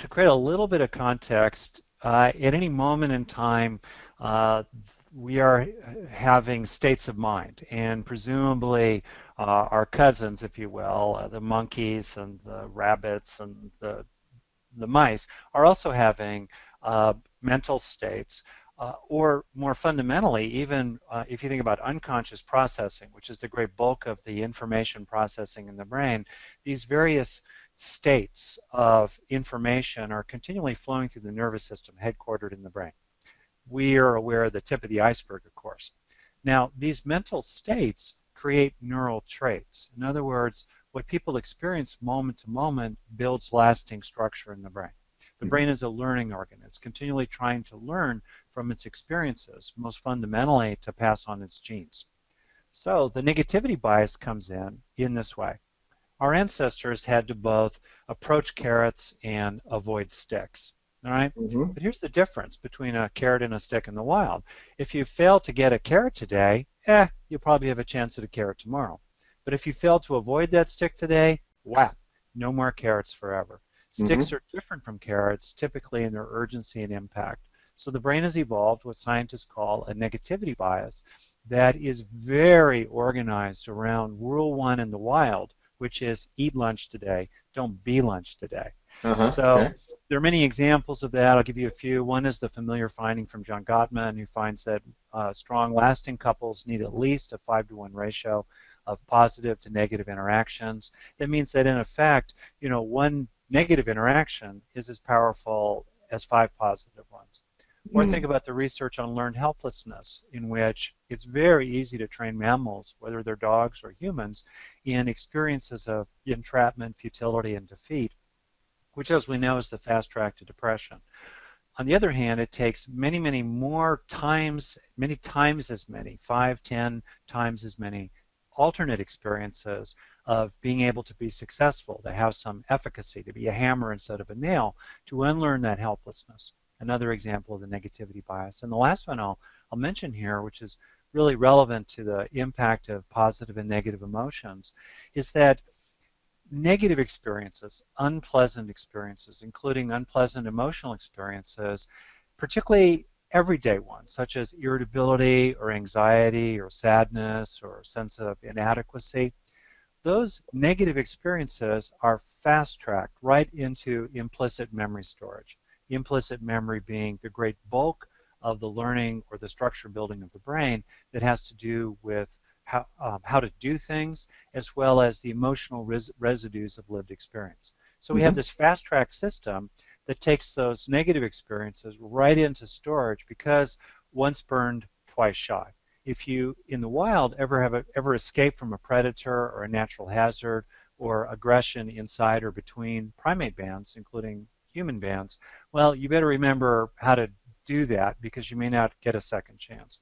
to create a little bit of context, at any moment in time, we are having states of mind, and presumably our cousins, if you will, the monkeys and the rabbits and the mice, are also having mental states. Or more fundamentally, even if you think about unconscious processing, which is the great bulk of the information processing in the brain, these various states of information are continually flowing through the nervous system headquartered in the brain. We are aware of the tip of the iceberg, of course. Now, these mental states create neural traits. In other words, what people experience moment to moment builds lasting structure in the brain. The brain is a learning organ. It's continually trying to learn from its experiences, most fundamentally to pass on its genes. So the negativity bias comes in this way. Our ancestors had to both approach carrots and avoid sticks. All right? Mm-hmm. But here's the difference between a carrot and a stick in the wild. If you fail to get a carrot today, you'll probably have a chance at a carrot tomorrow. But if you fail to avoid that stick today, whap, no more carrots forever. Mm-hmm. Sticks are different from carrots, typically in their urgency and impact. So the brain has evolved what scientists call a negativity bias that is very organized around rule one in the wild, which is eat lunch today, don't be lunch today. Uh-huh. So Okay. there are many examples of that. I'll give you a few. One is the familiar finding from John Gottman, who finds that strong, lasting couples need at least a 5-to-1 ratio of positive to negative interactions. That means that in effect, one negative interaction is as powerful as 5 positive ones. Or think Mm. about the research on learned helplessness, in which it's very easy to train mammals, whether they're dogs or humans, in experiences of entrapment, futility, and defeat, which, as we know, is the fast track to depression. On the other hand, it takes many, many more times, many times as many, 5, 10 times as many alternate experiences of being able to be successful, to have some efficacy, to be a hammer instead of a nail, to unlearn that helplessness. Another example of the negativity bias. And the last one I'll mention here, which is really relevant to the impact of positive and negative emotions, is that negative experiences, unpleasant experiences, including unpleasant emotional experiences, particularly everyday ones, such as irritability or anxiety or sadness or a sense of inadequacy, those negative experiences are fast-tracked right into implicit memory storage. Implicit memory being the great bulk of the learning or the structure building of the brain that has to do with how to do things, as well as the emotional residues of lived experience. So we have Mm-hmm. this fast-track system that takes those negative experiences right into storage, because once burned, twice shy. If you, in the wild, ever escape from a predator or a natural hazard or aggression inside or between primate bands, including human bands, well, you better remember how to do that, because you may not get a second chance.